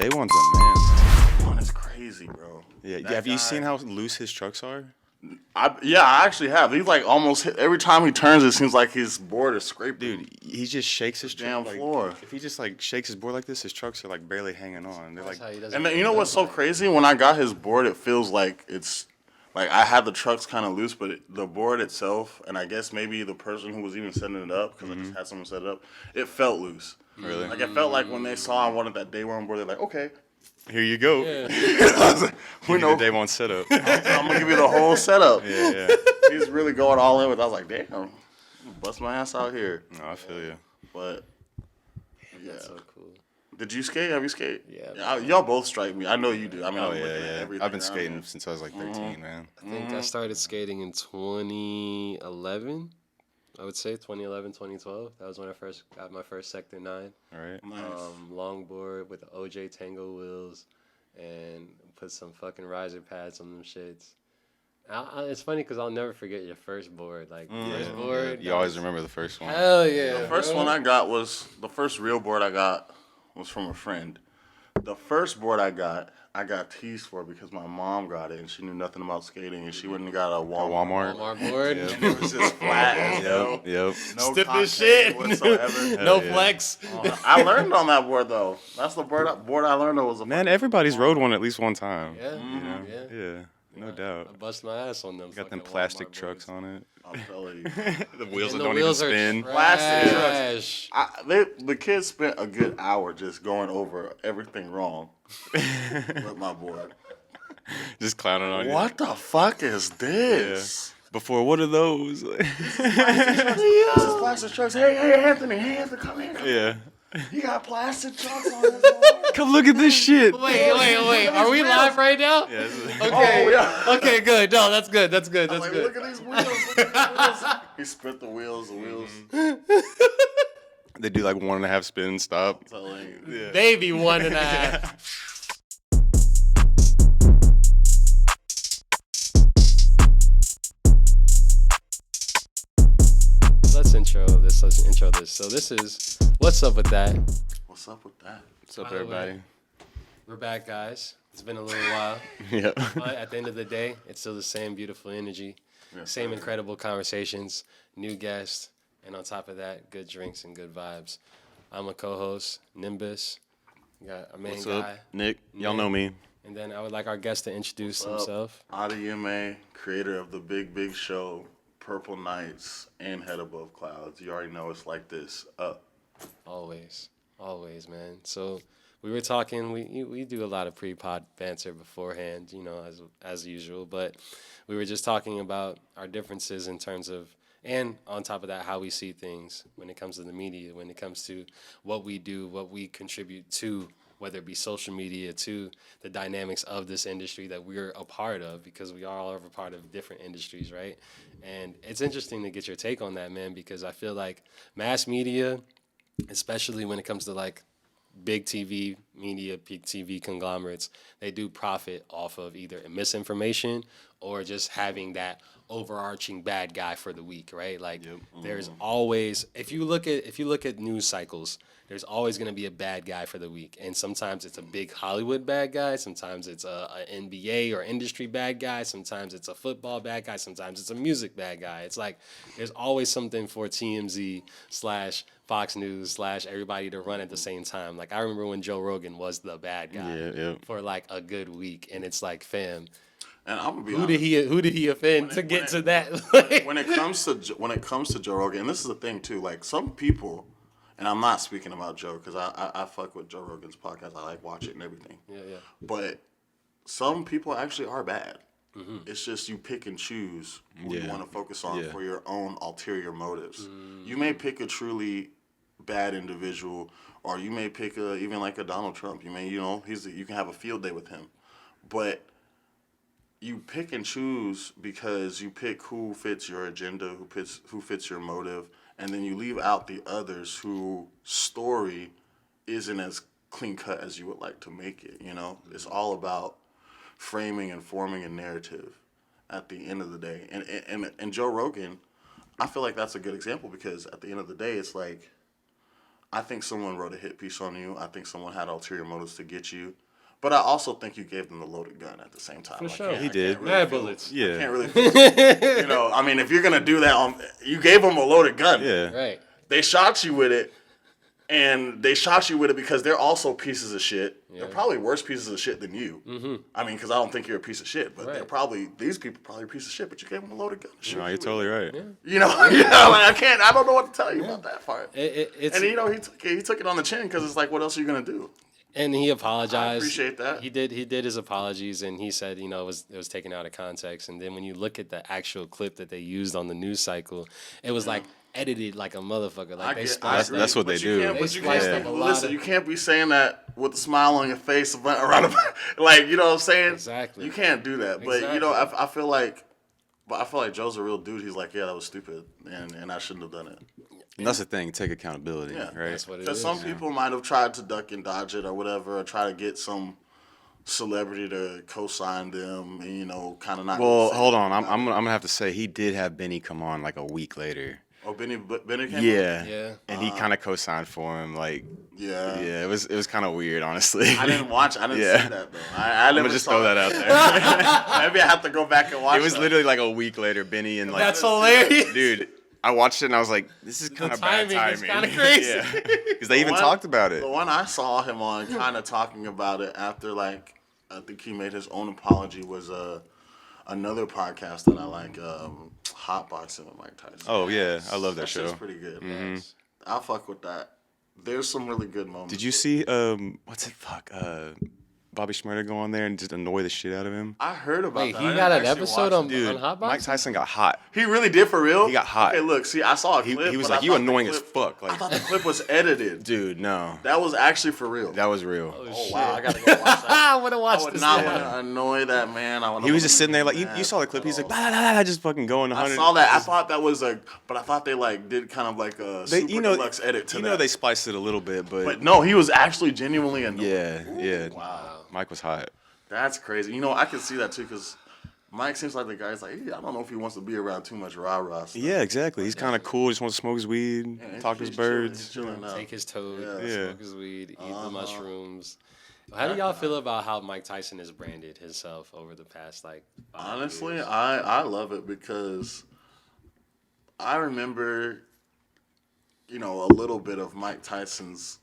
Daewon's a man. Daewon is crazy, bro. Yeah, have you seen how loose his trucks are? I actually have. He's like almost every time he turns, it seems like his board is scraping. Dude, he just shakes his damn truck, floor. If he just like shakes his board like this, his trucks are like barely hanging on. They're like, and then, you know what's so crazy? When I got his board, it feels like it's like I had the trucks kind of loose, but the board itself, and I guess maybe the person who was even setting it up, because I just had someone set it up, it felt loose. Really? Like it felt like when they saw I wanted that Daewon board, they're like, okay. Here you go. Yeah. We know the Daewon setup. I'm gonna give you the whole setup. Yeah. He's really going all in with. I was like, damn, I'm bust my ass out here. No, I feel you. But yeah, that's so cool. Did you skate? Have you skate? Yeah. Y'all both strike me. I know you do. I mean, I've been skating since I was like 13, man. I think I started skating in 2011. I would say 2011, 2012. That was when I first got my first Sector 9. All right. Nice. Longboard with the OJ Tango wheels and put some fucking riser pads on them shits. It's funny because I'll never forget your first board. Like, first board. You always remember the first one. Hell yeah. The first one I got was, the first real board I got was from a friend. The first board I got teased for because my mom got it and she knew nothing about skating and she went and got a Walmart board. Yep. It was just flat as hell. Yep. No stiff as shit. Whatsoever. No flex. I learned on that board though. That's the board I learned on was a Man, everybody's rode one at least one time. Yeah. You know? Yeah. No doubt. I bust my ass on them. Got them plastic trucks on it. I'm telling you. The wheels And that the don't wheels even are spin. Plastic trash. The kids spent a good hour just going over everything wrong with my board. Just clowning on you. What the fuck is this? Before, what are those? Plastic trucks. Hey, Anthony, come here. Yeah. He got plastic trucks on his board. Come look at this shit. Wait. Are we live right now? Yeah, Okay. Oh, yeah. Okay, good. No, that's good. That's good. I'm That's like, good. look at these wheels. He spit the wheels. They do like 1.5 spin, stop. I'm telling you. Yeah. Baby 1.5. Let's intro this. So this is What's Up With That. What's up with that? What's up, By the everybody? way, we're back, guys. It's been a little while. Yeah. But at the end of the day, it's still the same beautiful energy, same incredible conversations, new guests, and on top of that, good drinks and good vibes. I'm a co-host, Nymbus. We got our main What's guy. up, Nick? Y'all know me. And then I would like our guest to introduce himself. Adeyeme, creator of the BigBigShow, Purple Nights, and Head Above Clouds. You already know it's like this. Always, man. So we were talking. We do a lot of pre-pod banter beforehand, you know, as usual. But we were just talking about our differences in terms of, and on top of that, how we see things when it comes to the media, when it comes to what we do, what we contribute to, whether it be social media, to the dynamics of this industry that we're a part of, because we are all a part of different industries, right? And it's interesting to get your take on that, man, because I feel like mass media, especially when it comes to like big TV media, big TV conglomerates, they do profit off of either misinformation or just having that overarching bad guy for the week, right? Like there's always, if you look at news cycles, there's always going to be a bad guy for the week. And sometimes it's a big Hollywood bad guy. Sometimes it's a NBA or industry bad guy. Sometimes it's a football bad guy. Sometimes it's a music bad guy. It's like there's always something for TMZ / Fox News / everybody to run at the same time. Like I remember when Joe Rogan was the bad guy for like a good week. And it's like, fam, And I'm gonna be who honest. did he offend to get to that? When it comes to Joe Rogan, and this is the thing too, like some people, and I'm not speaking about Joe because I fuck with Joe Rogan's podcast. I like watch it and everything. Yeah. But some people actually are bad. Mm-hmm. It's just you pick and choose who you want to focus on for your own ulterior motives. You may pick a truly bad individual, or you may pick even like a Donald Trump. You may, you can have a field day with him, but you pick and choose because you pick who fits your agenda, who fits your motive, and then you leave out the others whose story isn't as clean cut as you would like to make it. You know, it's all about framing and forming a narrative at the end of the day. And Joe Rogan, I feel like that's a good example because at the end of the day, it's like I think someone wrote a hit piece on you. I think someone had ulterior motives to get you. But I also think you gave them the loaded gun at the same time. For sure. He did. Mad bullets. Yeah. I can't really you know, I mean, if you're going to do that, you gave them a loaded gun. Yeah. Right. They shot you with it, and they shot you with it because they're also pieces of shit. Yeah. They're probably worse pieces of shit than you. Mm-hmm. I mean, because I don't think you're a piece of shit, but Right. they're probably, these people probably a piece of shit, but you gave them a loaded gun. No, you're totally right. Yeah. You know, like I don't know what to tell you about that part. It's, And you know, he took it on the chin because it's like, what else are you gonna do? and he apologized. I appreciate that. He did his apologies, and he said, you know, it was taken out of context. And then when you look at the actual clip that they used on the news cycle, it was like edited like a motherfucker. Like That's what they do. But you spliced can't, up a lot listen, of- you can't be saying that with a smile on your face around about, like, you know what I'm saying? Exactly. You can't do that. But Exactly. you know, I feel like Joe's a real dude. He's like, yeah, that was stupid, and I shouldn't have done it. And that's the thing. Take accountability, Yeah, right? That's what it Because is. some people might have tried to duck and dodge it or whatever, or try to get some celebrity to co-sign them, and, you know, kind of not. Well, say hold on. anything I'm about it. gonna have to say he did have Benny come on like a week later. Oh, Benny came Yeah. on? Yeah. And he kind of co-signed for him. Like, Yeah. yeah, it was kind of weird, honestly. I didn't Yeah. see that, though. I I'm never gonna just saw throw that out there. Maybe I have to go back and watch It was that. literally like a week later. Benny and like, That's hilarious. dude. I watched it and I was like, this is kind of bad timing is timing. kinda crazy. Yeah. Because they even one- talked about it. The one I saw him on kind of talking about it after, like, I think he made his own apology was another podcast that I like, HotBoxin with Mike Tyson. Oh yeah, I love that shit's show. pretty good. Mm-hmm. I'll fuck with that. There's some really good moments. Did you see what's it? Fuck, Bobby Shmurda go on there and just annoy the shit out of him. I heard about Wait, that. he I got didn't an actually episode watch on it. Dude, Hotbox? Mike Tyson got hot. He really did for real? He got hot. Okay, look, see, I saw a clip. He was but like, I you thought the annoying as clip- fuck. I Like, thought the clip was edited. dude, no, That was actually for real. that was real. Oh, wow, I gotta go watch that. I want to watch I would this. not now. want to annoy that man. He was just sitting there like, you saw the clip. He's like, blah, blah, blah, just fucking going 100. I saw that. I thought that was but I thought they like did kind of like a super deluxe edit to you that. know they spliced it a little bit, But no, he was actually genuinely annoyed. yeah. Wow. Mike was hot. That's crazy. You know, I can see that too because Mike seems like the guy's like, I don't know if he wants to be around too much rah-rah stuff. Yeah, exactly. He's kind of cool. Just wants to smoke his weed, Yeah, talk to his he's chilling, birds. he's chilling out. Take his toad, Yeah. smoke his weed, eat the mushrooms. How do y'all feel about how Mike Tyson has branded himself over the past like 5 Honestly, years? I love it because I remember, you know, a little bit of Mike Tyson's,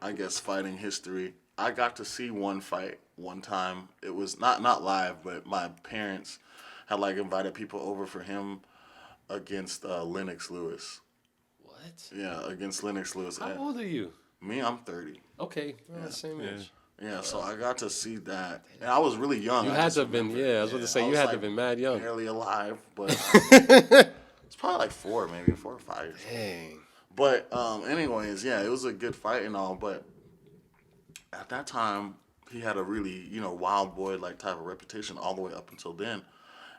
I guess, fighting history. I got to see one fight one time. It was not live, but my parents had like invited people over for him against Lennox Lewis. What? Yeah, against Lennox Lewis. How And old are you? me, I'm 30. Okay, we're the same age. Yeah, so I got to see that, and I was really young. You I had just to have been, remember. yeah, I was about to say, you had to have been mad young. Barely alive, but it's probably like 4 or 5 years. Dang. But anyways, yeah, it was a good fight and all, but at that time he had a really, you know, wild boy like type of reputation all the way up until then.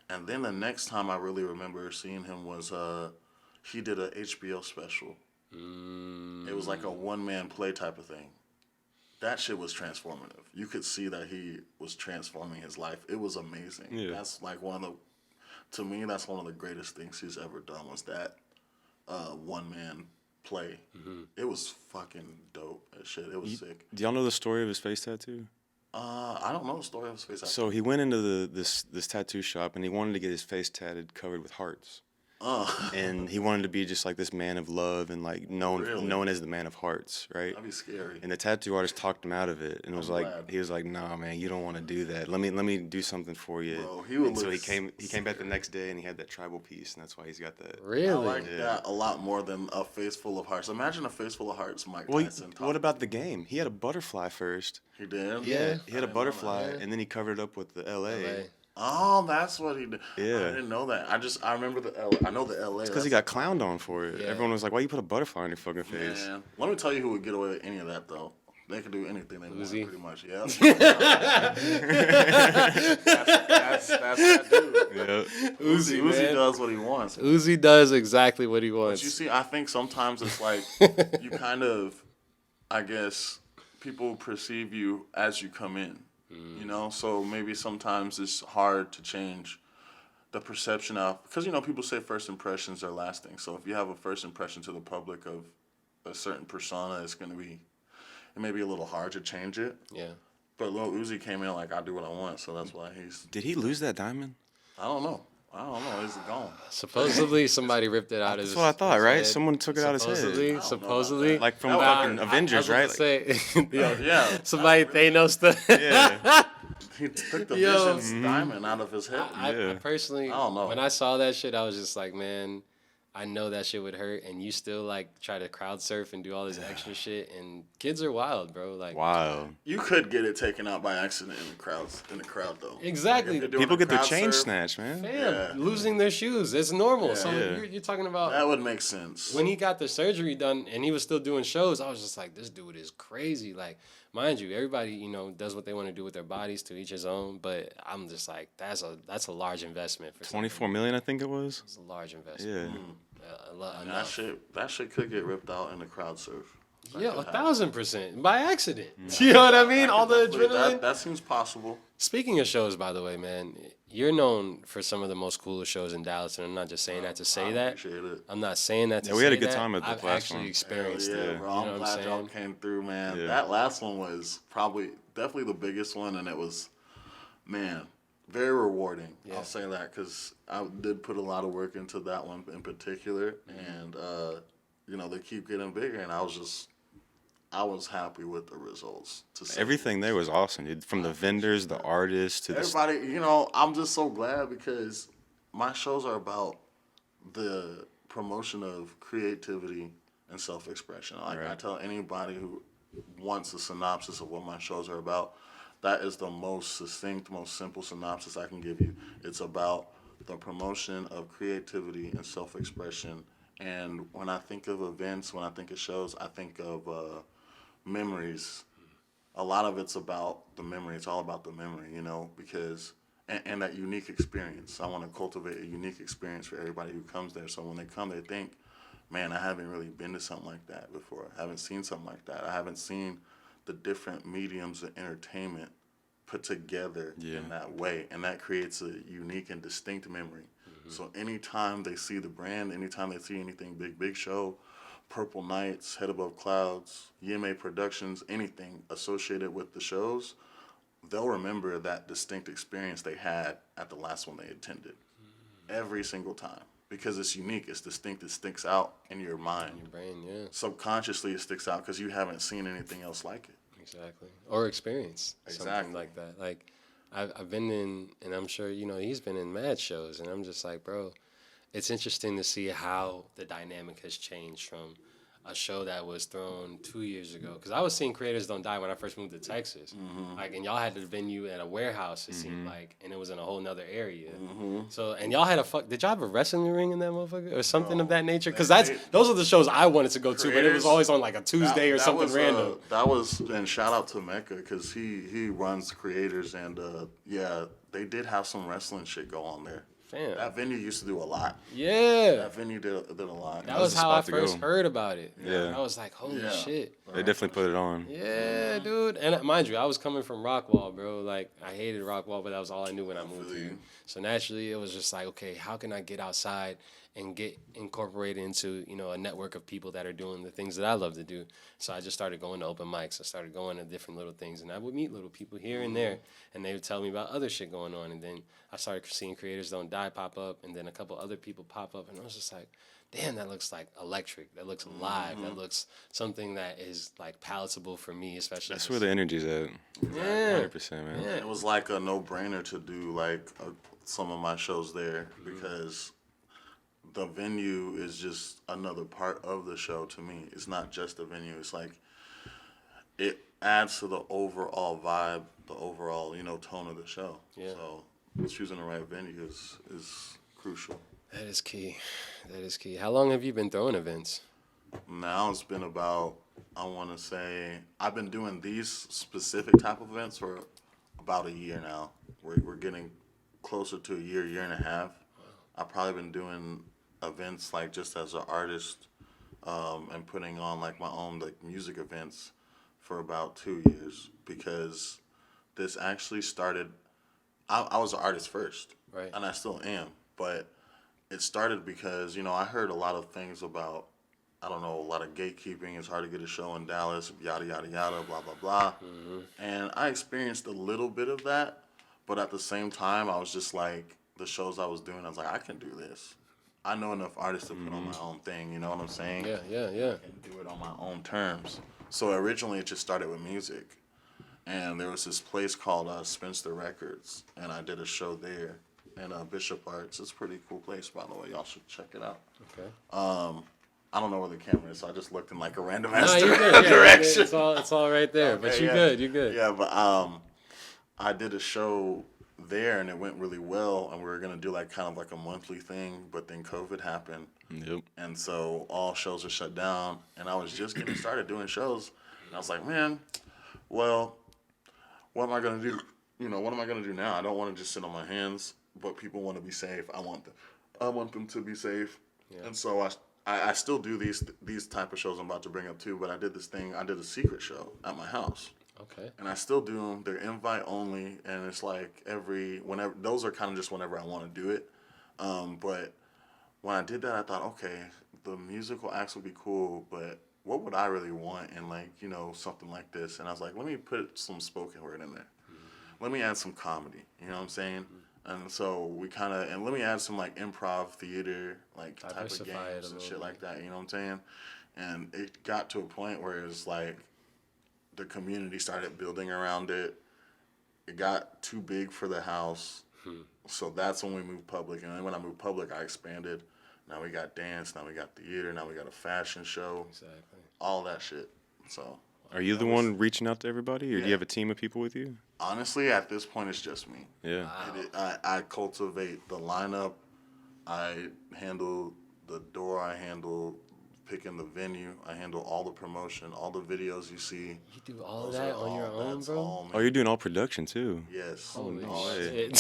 And then the next time I really remember seeing him was he did a HBO special. It was like a one-man play type of thing. That shit was transformative. You could see that he was transforming his life. It was amazing. Yeah. That's like to me, that's one of the greatest things he's ever done was that one-man play. It was fucking dope as shit. It was sick. Do y'all know the story of his face tattoo? I don't know the story of his face. So he went into this tattoo shop and he wanted to get his face tatted covered with hearts. And he wanted to be just like this man of love and like known as the man of hearts, right? That'd be scary. And the tattoo artist talked him out of it and was like, glad. he was like, nah, man, you don't want to do that. Let me do something for you. Bro, he would and so look he came back the next day and he had that tribal piece, and that's why he's got that. Really? I like that a lot more than a face full of hearts. Imagine a face full of hearts, Mike Well, Tyson. what about the game? He had a butterfly first. He did? Yeah. He had a butterfly, and then he covered it up with the LA. Oh, that's what he did. Yeah. I didn't know that. I remember the LA. I know the LA. Because he got clowned on for it. Yeah. Everyone was like, why you put a butterfly on your fucking face? Man, let me tell you who would get away with any of that, though. They could do anything they want, Uzi? pretty much. Yeah. that's that dude. Yeah. Uzi does what he wants. Uzi does exactly what he wants. But you see, I think sometimes it's like you kind of, I guess, people perceive you as you come in. You know, so maybe sometimes it's hard to change the perception of, because, you know, people say first impressions are lasting. So if you have a first impression to the public of a certain persona, it's gonna be, it may be a little hard to change it. Yeah. But Lil Uzi came in like, I do what I want, so that's why he's. Did he lose that diamond? I don't know. Is it gone? Supposedly somebody ripped it out of his. That's what I thought, right? head. Someone took it out of his head. Supposedly. Like from fucking Avengers, right? Say, Yeah. somebody Thanos. Yeah. He took the Vision's diamond out of his head. I personally, I don't know. when I saw that shit, I was just like, man, I know that shit would hurt, and you still like try to crowd surf and do all this extra shit, and kids are wild, bro. Like, Wow. You could get it taken out by accident in the crowd though. Exactly. Like, if you're doing People a get their crowd chain surf, snatched, man. Fam, losing their shoes, it's normal. So you're talking about that would make sense. when he got the surgery done and he was still doing shows. I was just like, this dude is crazy. Like, mind you, everybody does what they want to do with their bodies, to each his own. But I'm just like, that's a large investment for 24 million, I think it was. It's a large investment. Yeah. That shit could get ripped out in the crowd surf. Yeah, 1,000% by accident. You know what I mean? All the adrenaline. That seems possible. Speaking of shows, by the way, man, you're known for some of the most coolest shows in Dallas, and I'm not just saying that to say that. Appreciate it. I'm not saying that to say that. we had a good time at the I've last actually one. experienced Yeah, it. bro. You know I'm what glad I'm y'all saying? came through, man. Yeah. That last one was definitely the biggest one, and it was, man, very rewarding. Yeah. I'll say that because I did put a lot of work into that one in particular, and they keep getting bigger, and I was happy with the results. Everything there was awesome, dude. From the vendors, the artists, to everybody. I'm just so glad because my shows are about the promotion of creativity and self-expression. I tell anybody who wants a synopsis of what my shows are about, that is the most succinct, most simple synopsis I can give you. It's about the promotion of creativity and self-expression. And when I think of events, when I think of shows, I think of memories. A lot of it's about the memory. It's all about the memory, because and that unique experience. I want to cultivate a unique experience for everybody who comes there. So when they come, they think, man, I haven't really been to something like that before. I haven't seen something like that. I haven't seen the different mediums of entertainment put together in that way. And that creates a unique and distinct memory. Mm-hmm. So anytime they see the brand, anytime they see anything BigBigShow, Purple Nights, Head Above Clouds, Yeme Productions, anything associated with the shows, they'll remember that distinct experience they had at the last one they attended. Every single time. Because it's unique, it's distinct, it sticks out in your mind. Your brain, yeah. Subconsciously, it sticks out because you haven't seen anything else like it. Exactly. Or experienced something like that. Like, I've been in, and I'm sure, he's been in mad shows, and I'm just like, bro, it's interesting to see how the dynamic has changed from a show that was thrown 2 years ago. Because I was seeing CreatorsDontDie when I first moved to Texas. Mm-hmm. Like, and y'all had the venue at a warehouse, it seemed like, and it was in a whole nother area. Mm-hmm. So, and y'all had did y'all have a wrestling ring in that motherfucker? Or something of that nature? Because those are the shows I wanted to go to, but it was always on like a Tuesday or something random. That was, and shout out to Mecca, because he runs Creators, and they did have some wrestling shit go on there. Damn. That venue used to do a lot. Yeah. That venue did a lot. That was how I first heard about it. Yeah. I was like, holy shit. They definitely put it on. Yeah, dude. And mind you, I was coming from Rockwall, bro. Like, I hated Rockwall, but that was all I knew when I moved here. So naturally, it was just like, okay, how can I get outside and get incorporated into, a network of people that are doing the things that I love to do. So I just started going to open mics. I started going to different little things, and I would meet little people here and there, and they would tell me about other shit going on. And then I started seeing CreatorsDontDie pop up, and then a couple other people pop up, and I was just like, damn, that looks like electric. That looks alive. That looks something that is like palatable for me, especially. That's where the energy's at. Yeah. 100%, man. Yeah. It was like a no-brainer to do like some of my shows there because the venue is just another part of the show to me. It's not just a venue. It's like it adds to the overall vibe, the overall, tone of the show. Yeah. So choosing the right venue is crucial. That is key. That is key. How long have you been throwing events? Now it's been about, I want to say, I've been doing these specific type of events for about a year now. We're getting closer to a year and a half. I've probably been doing events like just as an artist and putting on like my own like music events for about 2 years because this actually started, I was an artist first. Right. And I still am, but it started because, I heard a lot of things about I don't know, a lot of gatekeeping. It's hard to get a show in Dallas, yada, yada, yada, blah, blah, blah. Mm-hmm. And I experienced a little bit of that. But at the same time, I was just like, the shows I was doing, I was like, I can do this. I know enough artists to put on my own thing, you know what I'm saying? Yeah. I can do it on my own terms. So originally it just started with music. And there was this place called Spencer Records, and I did a show there in Bishop Arts. It's a pretty cool place, by the way. Y'all should check it out. Okay. I don't know where the camera is, so I just looked in like a random No, ass you're good. direction. It's all right there. Okay, but you're good. Yeah, but I did a show there, and it went really well, and we were gonna do like kind of like a monthly thing, but then COVID happened. Yep. And so all shows are shut down, and I was just getting started doing shows, and I was like, man, well, what am I gonna do? You know, what am I gonna do now? I don't want to just sit on my hands, but people want to be safe. I want them to be safe, and so I still do these type of shows I'm about to bring up too. But I did a secret show at my house. Okay. And I still do them. They're invite only, and it's like whenever those are kind of just whenever I want to do it. But when I did that, I thought, okay, the musical acts would be cool, but what would I really want in like, you know, something like this? And I was like, let me put some spoken word in there. Mm-hmm. Let me add some comedy. You know what I'm saying? Mm-hmm. And so let me add some like improv theater, like type of games and shit like that. You know what I'm saying? And it got to a point where it was like the community started building around it. It got too big for the house. So that's when we moved public. And then when I moved public, I expanded. Now we got dance. Now we got theater. Now we got a fashion show. Exactly. All that shit. So. Are you the one reaching out to everybody, or do you have a team of people with you? Honestly, at this point, it's just me. Yeah. Wow. I cultivate the lineup. I handle the door. I handle picking the venue. I handle all the promotion, all the videos you see. You do all of that on your own, bro? Oh, you're doing all production, too. Yes. Holy shit.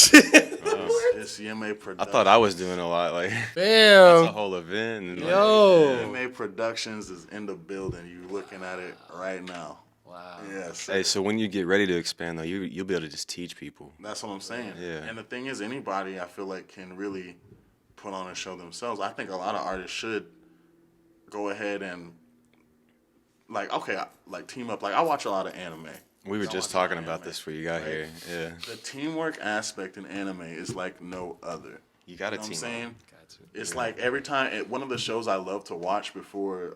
It's Yeme Productions. I thought I was doing a lot. Like, damn. It's a whole event. And yo. Yeme Productions is in the building. You looking at it right now. Wow. Yes. Hey, so when you get ready to expand, though, you'll be able to just teach people. That's what I'm saying. Yeah. And the thing is, anybody, I feel like, can really put on a show themselves. I think a lot of artists should go ahead and, like, team up. Like, I watch a lot of anime. We were just talking about this before you got here. Yeah. The teamwork aspect in anime is like no other. You got to team what I'm saying? Got to. It's like every time, one of the shows I love to watch before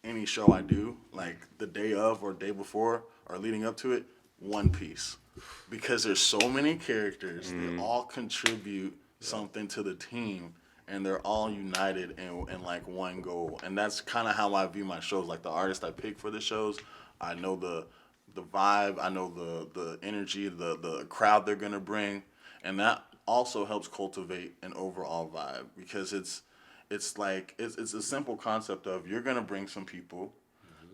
any show I do, like the day of or day before or leading up to it, One Piece. Because there's so many characters, they all contribute something to the team, and they're all united in like one goal. And that's kind of how I view my shows. Like the artists I pick for the shows, I know the vibe, I know the energy, the crowd they're gonna bring, and that also helps cultivate an overall vibe, because it's a simple concept of you're gonna bring some people,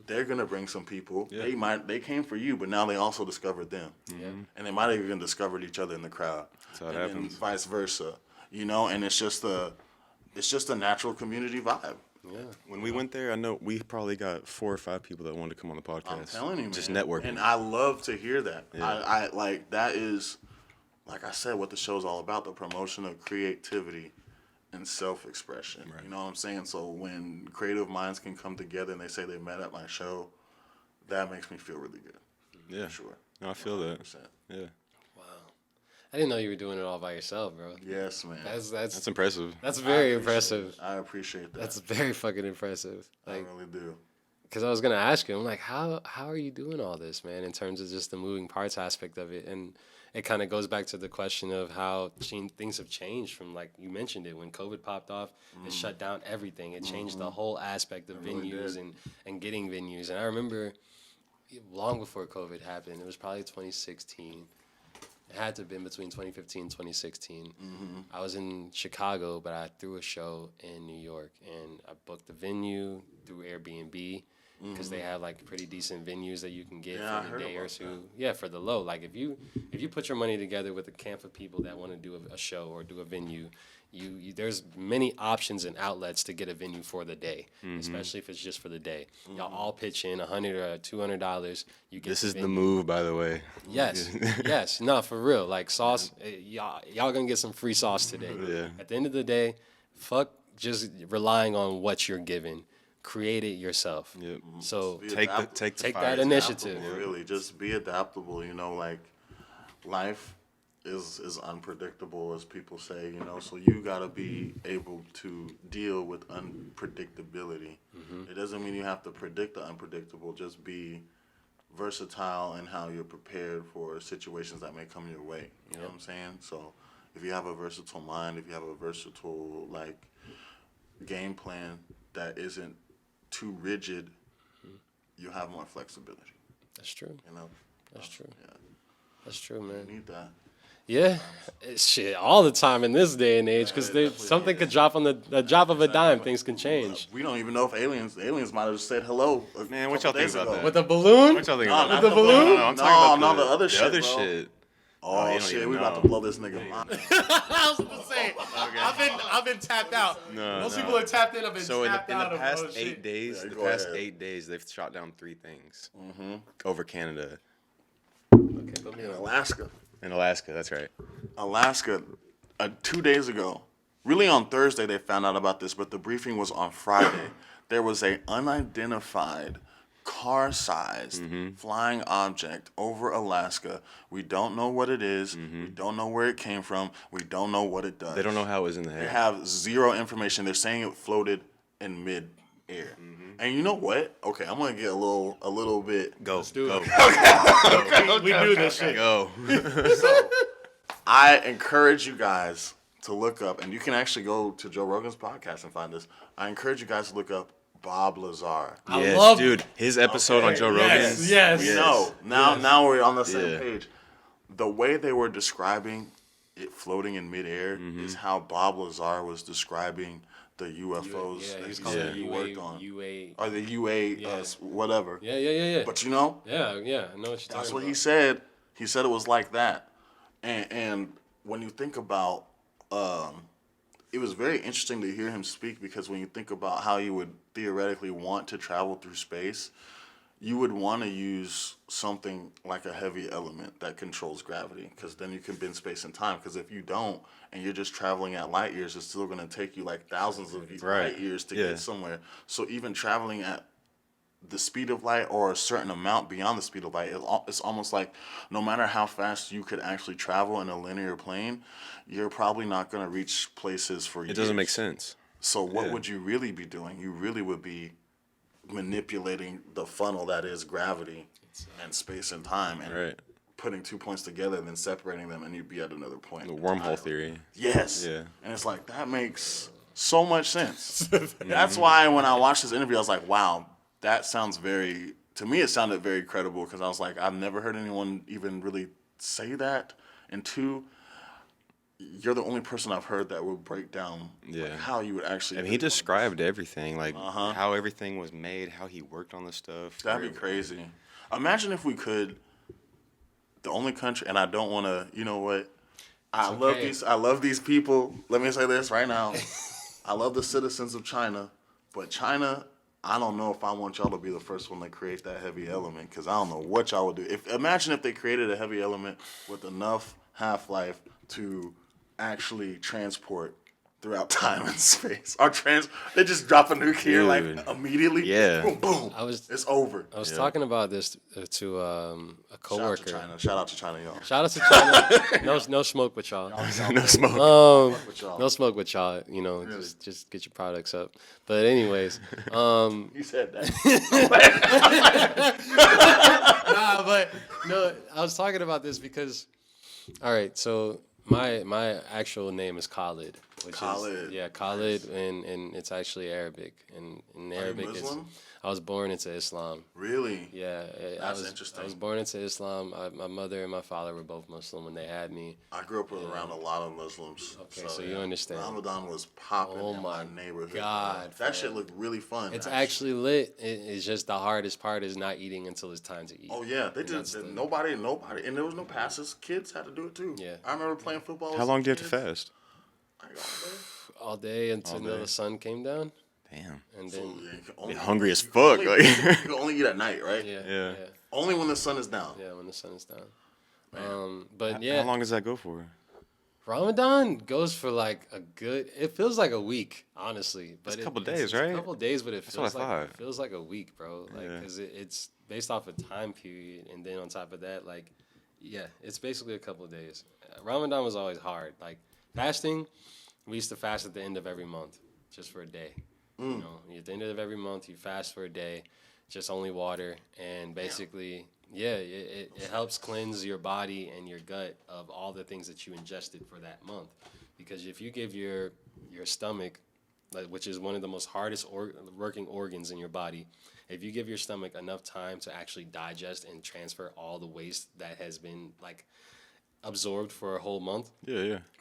they're gonna bring some people. Yeah. They came for you, but now they also discovered them, and they might have even discovered each other in the crowd. That's how it happens. And vice versa, you know. And it's just a natural community vibe. Yeah. When we went there, I know we probably got 4 or 5 people that wanted to come on the podcast. I'm telling you, man. Just networking. And I love to hear that. Yeah. I like, that is, like I said, what the show's all about, the promotion of creativity and self-expression. Right. You know what I'm saying? So when creative minds can come together and they say they met at my show, that makes me feel really good. Yeah. For sure. No, I feel 100%. that. Yeah. Wow. I didn't know you were doing it all by yourself, bro. Yes, man. That's impressive. That's very impressive. I appreciate that. That's very fucking impressive. Like, I really do. Because I was gonna ask you, I'm like, how are you doing all this, man? In terms of just the moving parts aspect of it, and it kind of goes back to the question of how things have changed from, like you mentioned it, when COVID popped off, it shut down everything. It changed the whole aspect of venues and getting venues. And I remember long before COVID happened, it was probably 2016. It had to have been between 2015 and 2016. I was in Chicago, but I threw a show in New York, and I booked the venue through Airbnb, because they have like pretty decent venues that you can get for the day or two. Yeah, for the low. Like if you put your money together with a camp of people that want to do a show or do a venue, you there's many options and outlets to get a venue for the day, especially if it's just for the day. Y'all all pitch in $100 or $200. You get. This is the move, by the way. Yes, yes. No, for real. Like sauce, y'all gonna get some free sauce today. Yeah. At the end of the day, fuck just relying on what you're given. Create it yourself. Yep. So take that initiative. Really, just be adaptable. You know, like life is unpredictable, as people say. You know, so you gotta be able to deal with unpredictability. It doesn't mean you have to predict the unpredictable. Just be versatile in how you're prepared for situations that may come your way. You know what I'm saying? So if you have a versatile mind, if you have a versatile game plan that isn't too rigid, you have more flexibility. That's true. You know? That's true. Yeah. That's true, man. You need that. Yeah, shit, all the time in this day and age, because something could drop on the drop of a dime. Things can change. We don't even know if aliens might have just said hello. Man, what y'all think about that? With the balloon? What y'all think about With the balloon? No, I'm talking about the other shit, other bro. shit. Oh, you don't shit, even we know. about to blow this nigga mind. I was gonna say, I've been tapped out. Most people are tapped in. I've been So tapped in out the past of 8 days, Yeah, go ahead. 8 days, they've shot down 3 things over Canada Okay, put me on. Alaska. and Alaska. That's right. Alaska, 2 days ago, really on Thursday they found out about this, but the briefing was on Friday. There was a unidentified car-sized flying object over Alaska. We don't know what it is. We don't know where it came from. We don't know what it does. They don't know how it was in the They air. have zero information. They're saying it floated in mid-air. And you know what? Okay, I'm gonna get a little bit. Go. do Go. it. We do this shit. Go. So, I encourage you guys to look up, and you can actually go to Joe Rogan's podcast and find this. I encourage you guys to look up Bob Lazar. I Yes, love dude. His episode on Joe Rogan. Yes. We know. Now we're on the same Yeah. page. The way they were describing it floating in midair is how Bob Lazar was describing the UFOs Yeah, he was that calling said it he worked on. UA. Or the UA, Yeah. whatever. Yeah. But you know, Yeah. I know what you're talking that's about. what he said. He said it was like that. And when you think about, it was very interesting to hear him speak, because when you think about how you would theoretically want to travel through space, you would want to use something like a heavy element that controls gravity, because then you can bend space and time. Because if you don't, and you're just traveling at light years, it's still going to take you like thousands of light years to get somewhere. So even traveling at the speed of light or a certain amount beyond the speed of light, it's almost like no matter how fast you could actually travel in a linear plane, you're probably not going to reach places for years. It doesn't make sense. So what would you really be doing? You really would be manipulating the funnel that is gravity and space and time, and putting 2 points together and then separating them, and you'd be at another point. The wormhole theory. Yes. Yeah. And it's like, that makes so much sense. That's why when I watched this interview, I was like, wow, that sounds to me it sounded very credible, because I was like, I've never heard anyone even really say that. And 2, you're the only person I've heard that will break down how you would actually. I mean, he described everything, like how everything was made, how he worked on the stuff. That'd be crazy. Imagine if we could, the only country, and I don't want to, you know what? I love these people. Let me say this right now. I love the citizens of China, but China, I don't know if I want y'all to be the first one to create that heavy element, because I don't know what y'all would do. Imagine if they created a heavy element with enough half-life to actually transport throughout time and space. They just drop a nuke here like immediately. Yeah. Boom, boom. It's over. I was talking about this to a coworker. Shout out to China, y'all. Shout out to China. No smoke with y'all. No smoke. No smoke with y'all. You know, just get your products up. But anyways, You said that. nah, but no, I was talking about this because, all right, so my actual name is Khalid. Khalid. Khalid, and it's actually Arabic. And in Arabic, Muslim? I was born into Islam. Really? Yeah, That's interesting. I was born into Islam. My mother and my father were both Muslim when they had me. I grew up around a lot of Muslims. Okay, so you understand. Ramadan was popping in my neighborhood. God, that shit looked really fun. It's actually lit. It's just the hardest part is not eating until it's time to eat. Oh yeah, they did. Nobody, and there was no passes. Kids had to do it too. Yeah, I remember playing football. How long do you have to fast? All day until the sun came down. Damn. And then You're hungry as fuck. You can only eat at night, right? Yeah. Only when the sun is down. Yeah, when the sun is down. But yeah. How long does that go for? Ramadan goes for like it feels like a week, honestly. But it's a couple days, right? A couple days, but it feels like a week, bro. Like, because it's based off a time period. And then on top of that, like, yeah, it's basically a couple of days. Ramadan was always hard. Like, fasting, we used to fast at the end of every month, just for a day. You know, at the end of every month, you fast for a day, just only water. And basically... Yeah, it helps cleanse your body and your gut of all the things that you ingested for that month. Because if you give your stomach, which is one of the most hardest working organs in your body, if you give your stomach enough time to actually digest and transfer all the waste that has been like absorbed for a whole month,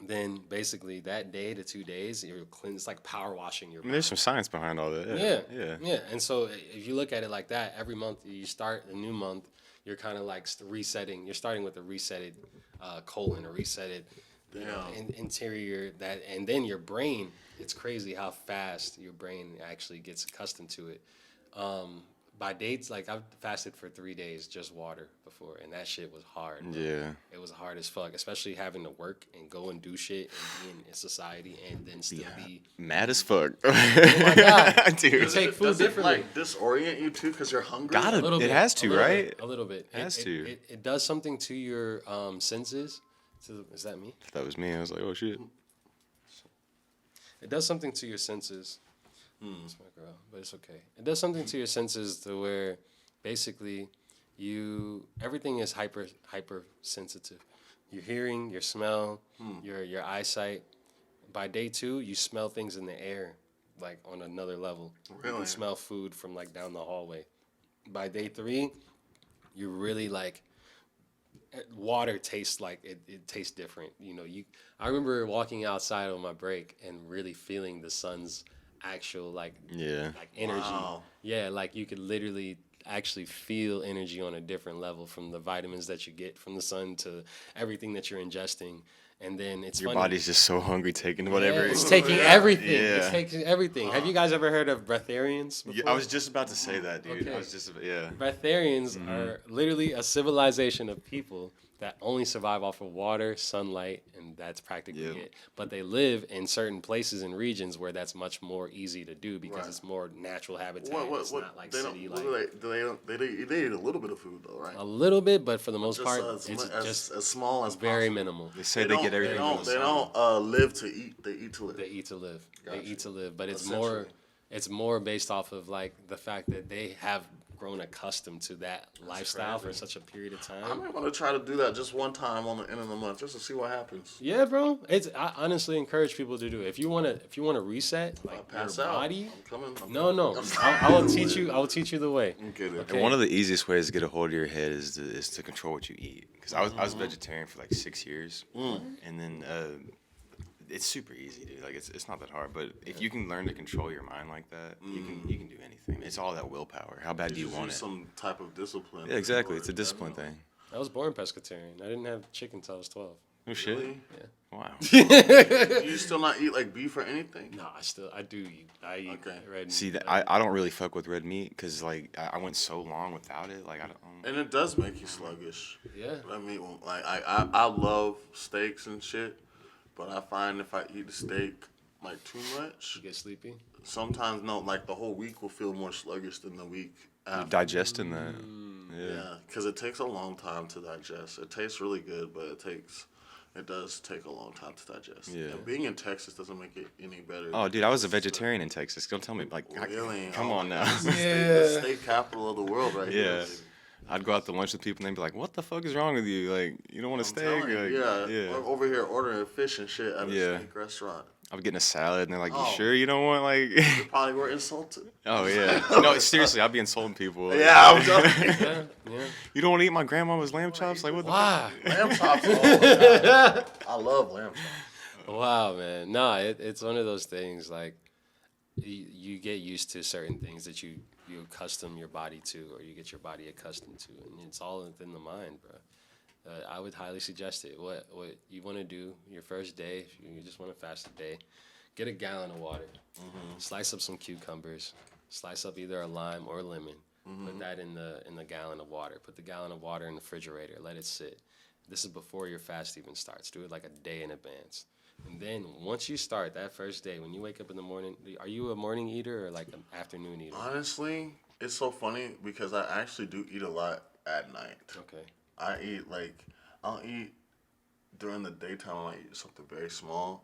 then basically that day to 2 days, you're clean. It's like power washing your body. There's some science behind all that. Yeah. And so if you look at it like that, every month you start a new month, you're kind of like resetting. You're starting with a resetted colon, a resetted interior. And then your brain. It's crazy how fast your brain actually gets accustomed to it. By dates, like I've fasted for 3 days, just water before, and that shit was hard. Bro. Yeah, it was hard as fuck, especially having to work and go and do shit and be in society and then still be mad as fuck. Oh my god, dude! You take food differently. Like disorient you too because you're hungry. It has to, right? A little bit. It has to. It does something to your senses. Is that me? That was me. I was like, oh shit. It does something to your senses. It's my girl, but it's okay. It does something to your senses to where basically everything is hyper sensitive. Your hearing, your smell, your eyesight. By day 2, you smell things in the air, like on another level. Really? You smell food from like down the hallway. By day 3, you really like water tastes like it tastes different. You know, I remember walking outside on my break and really feeling the sun's actual like energy. Wow. Yeah, like you could literally actually feel energy on a different level from the vitamins that you get from the sun to everything that you're ingesting. And then your body's just so hungry, taking whatever. Yeah, it's taking everything. Yeah. It's taking everything. Have you guys ever heard of breatharians before? Yeah, I was just about to say that, dude. Okay. I was just Breatharians are literally a civilization of people that only survive off of water, sunlight, and that's practically it. But they live in certain places and regions where that's much more easy to do because it's more natural habitat. It's not like city like. They eat a little bit of food though, right? A little bit, but for the most part, it's just as small as very possible. minimal. They say they get everything. They don't live to eat. They eat to live. They eat to live. Gotcha. They eat to live, but it's more based off of like the fact that they have grown accustomed to that lifestyle for such a period of time. I might want to try to do that just one time on the end of the month, just to see what happens. Yeah, bro. I honestly encourage people to do it. If you wanna reset like pass your out. body. I'm coming. No. I will teach you. I will teach you the way. Okay. And one of the easiest ways to get a hold of your head is to control what you eat. Because I was vegetarian for like 6 years, and then it's super easy, dude. Like it's not that hard. But if you can learn to control your mind like that, you can do anything. It's all that willpower. How bad do you want it? Some type of discipline. Yeah, exactly. It's a discipline thing. I was born pescatarian. I didn't have chicken until I was 12. Oh shit. Really? Yeah. Wow. Do you still not eat like beef or anything? No, I do eat. I eat red meat. See, I don't really fuck with red meat because like I went so long without it. Like I don't. And it does make you sluggish. Yeah. I mean, like I love steaks and shit, but I find if I eat the steak like too much, You get sleepy. sometimes like the whole week will feel more sluggish than the week after. Digesting that. Yeah, because it takes a long time to digest. It tastes really good, but it does take a long time to digest. Yeah. And being in Texas doesn't make it any better. Oh, dude, I was a vegetarian in Texas. Don't tell me, like, Really? come on now. The state capital of the world right here. Yeah. I'd go out to lunch with people and they'd be like, "What the fuck is wrong with you? Like, you don't want a steak?" Telling you, Like, We're over here ordering fish and shit at a steak restaurant. I'm getting a salad and they're like, "You Oh. sure you don't want like?" You probably were insulted. Oh yeah. No, seriously, I'd be insulting people. Like, Yeah, I'm telling you. Yeah. You don't want to eat my grandmama's lamb chops? Like, what the? Why? Lamb chops. Oh my God. I love lamb chops. Wow, man. Nah, it's one of those things like you get used to certain things that you accustom your body to, or you get your body accustomed to, and it's all within the mind, bro. I would highly suggest it. What you want to do your first day, if you just want to fast a day, get a gallon of water, slice up some cucumbers, slice up either a lime or a lemon, put that in the gallon of water. Put the gallon of water in the refrigerator, let it sit. this is before your fast even starts. Do it like a day in advance. And then once you start that first day, when you wake up in the morning, are you a morning eater or like an afternoon eater? Honestly, it's so funny because I actually do eat a lot at night. Okay. I'll eat during the daytime. I might eat something very small,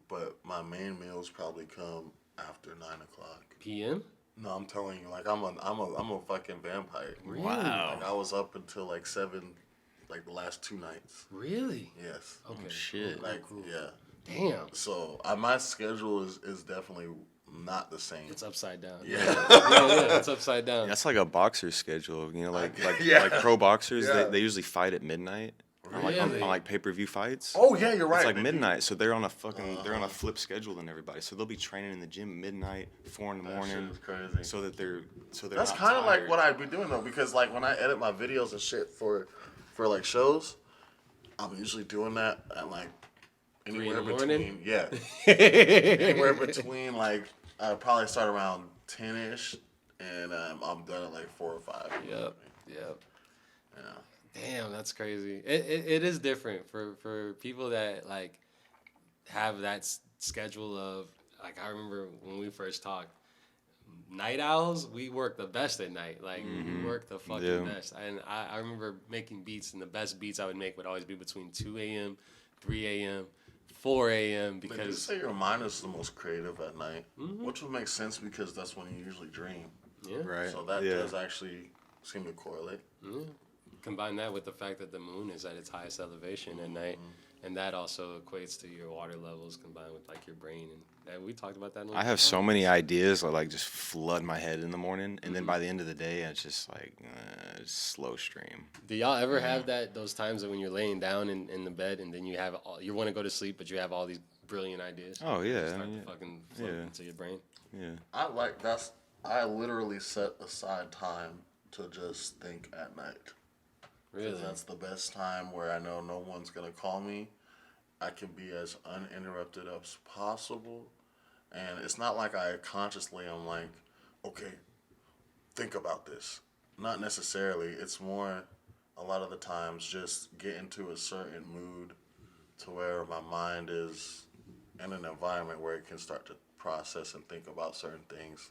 but my main meals probably come after 9 o'clock. PM? No, I'm telling you, like I'm a fucking vampire. Really? Wow. Like I was up until like 7, like the last 2 nights. Really? Yes. Okay. Oh, shit. Like yeah. Damn. So my schedule is definitely not the same. It's upside down. Yeah. Yeah, it's upside down. That's like a boxer's schedule, you know, like Yeah. like pro boxers. Yeah. They usually fight at midnight. On Really? like pay-per-view fights. Oh yeah, you're right. It's like They do. midnight, so they're on a they're on a flip schedule than everybody. So they'll be training in the gym midnight, 4 in the That morning, shit is crazy. so they're That's not kind of like tired. what I'd be doing though, because like when I edit my videos and shit for like shows, I'm usually doing that at like anywhere in the morning? between anywhere between like I probably start around 10ish and I'm done at like 4 or 5. Yep. Yeah. Damn, that's crazy. It is different for people that like have that schedule of like I remember when we first talked. Night owls, we work the best at night. Like we work the fucking best. And I remember making beats, and the best beats I would make would always be between 2 a.m., 3 a.m., 4 a.m. They do because say your mind is the most creative at night, which would make sense because that's when you usually dream. yeah, Right. So that yeah. does actually seem to correlate. combine that with the fact that the moon is at its highest elevation at night, and that also equates to your water levels combined with like your brain, and we talked about that. I have so many ideas that like just flood my head in the morning, and then by the end of the day, it's just like slow stream. Do y'all ever have those times that when you're laying down in the bed and then you want to go to sleep, but you have all these brilliant ideas? Oh yeah, Start I mean, to fucking float into your brain. yeah. I literally set aside time to just think at night. 'Cause Really? that's the best time where I know no one's gonna call me. I can be as uninterrupted as possible, and it's not like I consciously am like, okay, think about this. Not necessarily. It's more a lot of the times just get into a certain mood to where my mind is in an environment where it can start to process and think about certain things.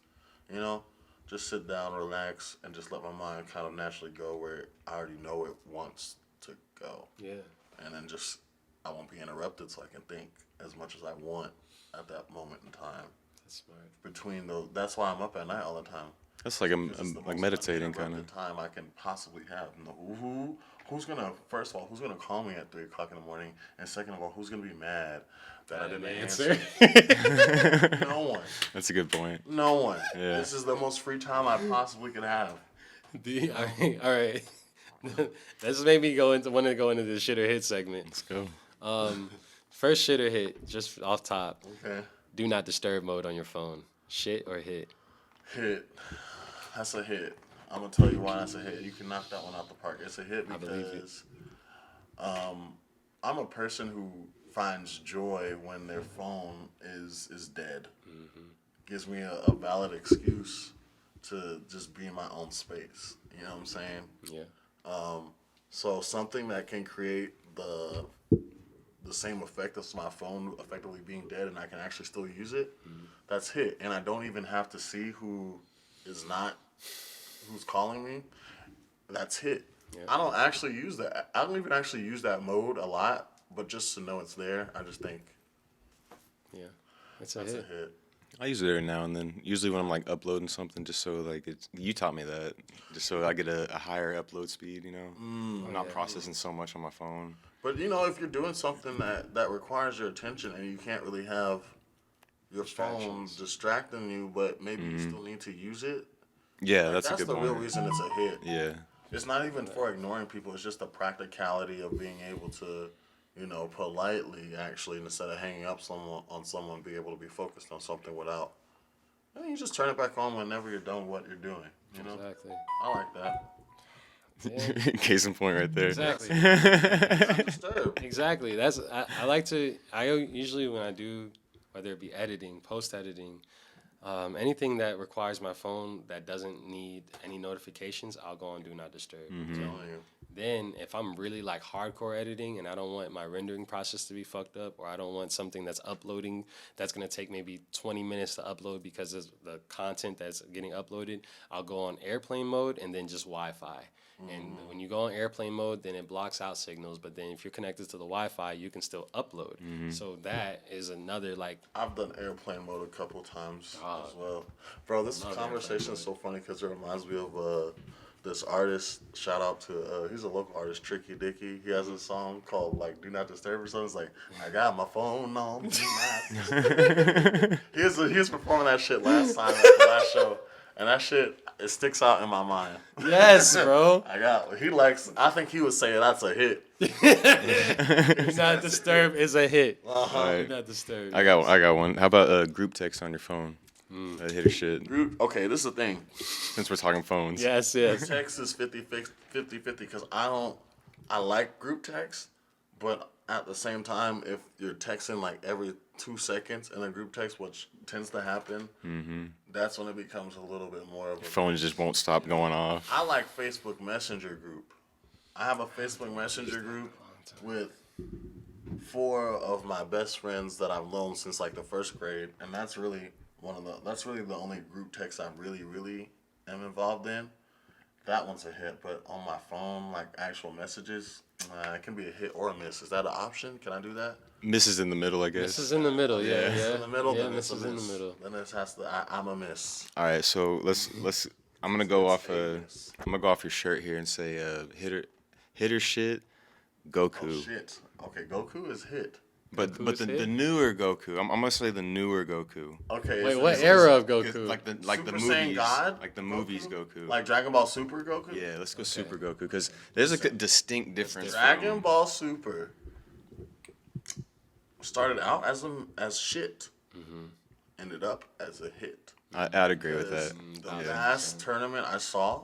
You know, just sit down, relax, and just let my mind kind of naturally go where I already know it wants to go. Yeah. And then just, I won't be interrupted so I can think as much as I want at that moment in time. That's smart. Between those, that's why I'm up at night all the time. That's like It's the like most meditating kind uninterrupted of. time I can possibly have. No, who's gonna, first of all, who's gonna call me at 3 o'clock in the morning? And second of all, who's gonna be mad that I didn't answer? No one. That's a good point. No one. Yeah. This is the most free time I possibly could have. All right. This made me want to go into the shit or hit segment. Let's go. First shit or hit, just off top. Okay. Do not disturb mode on your phone. Shit or hit. Hit. That's a hit. I'm gonna tell you why that's a hit. You can knock that one out the park. It's a hit I believe you. because I'm a person who finds joy when their phone is dead. Gives me a valid excuse to just be in my own space. You know what I'm saying? Yeah. So something that can create the same effect as my phone effectively being dead and I can actually still use it, that's hit. And I don't even have to see who's calling me. That's hit. Yeah. I don't actually use that. I don't even actually use that mode a lot, but just to know it's there, I just think Yeah. It's a that's hit. a hit. I use it every now and then. Usually when I'm like uploading something, just so like you taught me that, just so I get a higher upload speed. You know, I'm not processing so much on my phone. But you know, if you're doing something that requires your attention and you can't really have your phone distracting you, but maybe you still need to use it. Yeah, that's a good the point. real reason it's a hit. Yeah. It's not even for ignoring people. It's just the practicality of being able to, you know, politely actually, instead of hanging up on someone, be able to be focused on something without. And you just turn it back on whenever you're done with what you're doing. You know, Exactly. I like that. Yeah. Case in point, right there. Exactly. Disturbed. Exactly. I usually when I do, whether it be editing, post editing, Anything that requires my phone that doesn't need any notifications, I'll go on Do Not Disturb. I'm telling you. Then, if I'm really like hardcore editing and I don't want my rendering process to be fucked up, or I don't want something that's uploading that's gonna take maybe 20 minutes to upload because of the content that's getting uploaded, I'll go on airplane mode and then just Wi-Fi. And when you go on airplane mode, then it blocks out signals. But then if you're connected to the Wi-Fi, you can still upload. So that is another like. I've done airplane mode a couple times as well. Bro, this conversation is so funny because it reminds me of this artist. Shout out to he's a local artist, Tricky Dicky. He has a song called like "Do Not Disturb" or something. It's like I got my phone on. Do not. he was performing that shit last time at the last show, and that shit it sticks out in my mind. Yes, bro. I think he would say that's a hit. Do Not Disturb is a hit. Right. Do Not Disturb. I got one. How about group text on your phone? That hit or shit. Okay, this is the thing. Since we're talking phones. Yes. Text is 50-50 because I like group text, but at the same time, if you're texting like every 2 seconds in a group text, which tends to happen, that's when it becomes a little bit more of a... Phone just won't stop going off. I like Facebook Messenger group. I have a Facebook Messenger group with 4 of my best friends that I've known since like the 1st grade, and that's really the only group text I really am involved in. That one's a hit, but on my phone, like actual messages, it can be a hit or a miss. Is that an option? Can I do that? Miss is in the middle, I guess. Miss is in the middle, yeah. Miss in the middle. Yeah, Then Miss it's a is in the miss. middle. Then it has to. I'm a miss. All right, so let's. I'm gonna go off. I'm gonna go off your shirt here and say, hitter shit, Goku. Oh shit. Okay, Goku is hit. But Goku is the hit? newer Goku. I'm gonna say the newer Goku. Okay. Wait, so what this era is of Goku? Like the Super movies. Saiyan God? Like the movies Goku. Like Dragon Ball Super Goku? Yeah, let's go Super Goku because there's a distinct difference. Dragon Ball Super started out as shit. Ended up as a hit. I'd agree with that. The last tournament I saw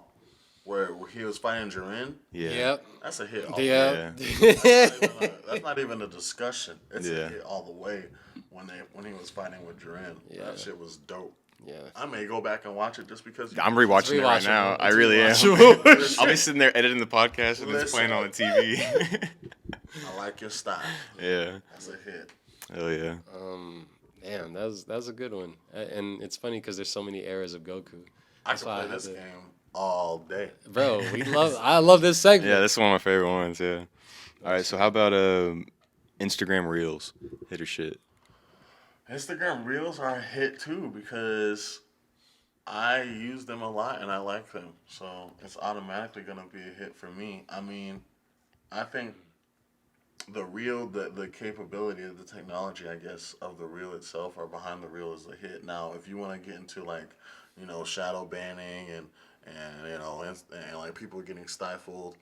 where he was fighting Jiren, Yeah. Yep. that's a hit. Yeah. That's not even a discussion. It's Yeah. a hit all the way when he was fighting with Jiren. Yeah. That shit was dope. Yeah. I may go back and watch it just because. I'm rewatching it right now. rewatchable. I really am. rewatchable. I'll be sitting there editing the podcast and it's playing on the TV. I like your style. Yeah. That's a hit. Hell yeah. Damn, that was a good one. And it's funny because there's so many eras of Goku. I That's can why play I had this to- game all day. Bro, I love this segment. Yeah, this is one of my favorite ones. Yeah. All right. So how about Instagram Reels? Hit or shit. Instagram Reels are a hit too because I use them a lot and I like them. So it's automatically going to be a hit for me. I mean, I think the reel, the capability of the technology, I guess, of the reel itself or behind the reel is a hit. Now, if you want to get into like, shadow banning and like people getting stifled,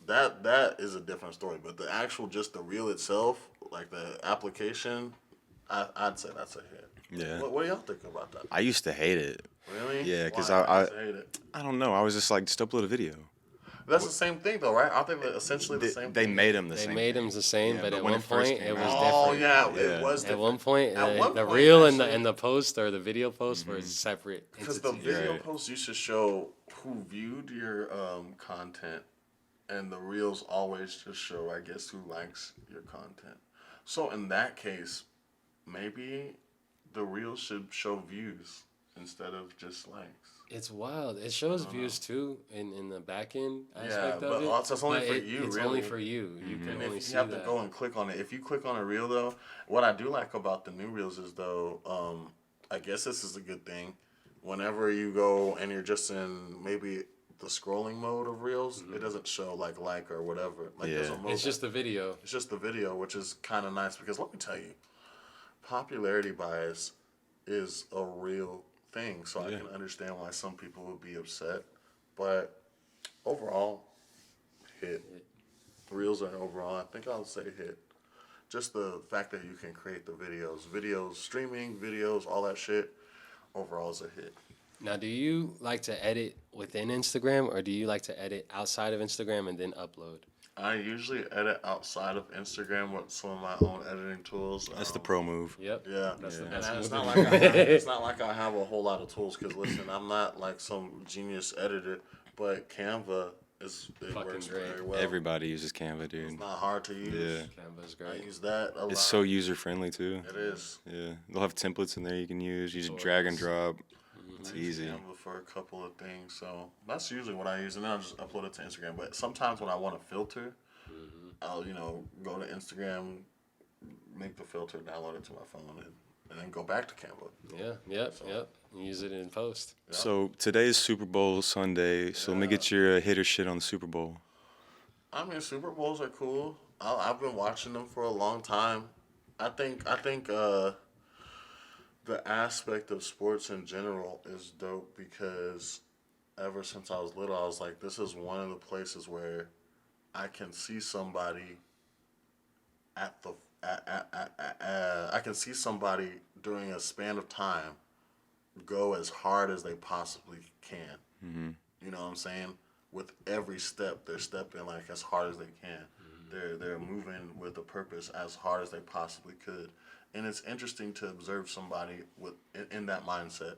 that is a different story. But the actual, just the reel itself, like the application, I'd say that's a hit. Yeah. What do y'all think about that? I used to hate it. Really? Yeah, 'cause Why? I used to hate it. I don't know. I was just like, just upload a video. That's the same thing though, right? Aren't they essentially the same They thing? made them the They same. made them the same, Yeah, but but at when one it first point came it was out- Oh different. yeah, Yeah. it was At different. one point, At one the point, reel actually- and the post or the video post were separate. Because the entities. video Right. posts used to show who viewed your content, and the reels always just show, I guess, who likes your content. So in that case, maybe the reels should show views instead of just likes. It's wild. It shows views too in the back end aspect Yeah, of but it. also it's only but for you, It's really. only for you. You can And only if see you have that. to go and click on it, if you click on a reel though, what I do like about the new reels is though, I guess this is a good thing. Whenever you go and you're just in maybe the scrolling mode of reels, it doesn't show like or whatever. Like there's a Yeah. mode It's just the video. it's just the video, which is kind of nice because let me tell you, popularity bias is a real thing. So I can understand why some people would be upset, but overall, hit. Reels are overall, I think I'll say hit. Just the fact that you can create the videos, streaming videos, all that shit. Overall is a hit. Now, do you like to edit within Instagram or do you like to edit outside of Instagram and then upload? I usually edit outside of Instagram with some of my own editing tools. That's the pro move. Yep. Yeah, That's the and best it's move. not like it's not like I have a whole lot of tools. Because listen, I'm not like some genius editor, but Canva Fucking works great. very well. Everybody uses Canva, dude. It's not hard to use. Yeah. Canva's I great. use that a lot. It's so user friendly too. It is. Yeah, they'll have templates in there you can use. You just drag and drop. It's I use easy. Canva for a couple of things, so that's usually what I use, and then I'll just upload it to Instagram. But sometimes when I want to filter, I'll go to Instagram, make the filter, download it to my phone, and then go back to Canva. Yeah. Yep. Use it in post. Yeah. So today's Super Bowl Sunday. So let me get your hitter shit on the Super Bowl. I mean, Super Bowls are cool. I've been watching them for a long time. I think the aspect of sports in general is dope because ever since I was little, I was like, this is one of the places where I can see somebody I can see somebody during a span of time go as hard as they possibly can. Mm-hmm. You know what I'm saying? With every step, they're stepping like as hard as they can. They're moving with a purpose as hard as they possibly could. And it's interesting to observe somebody in that mindset.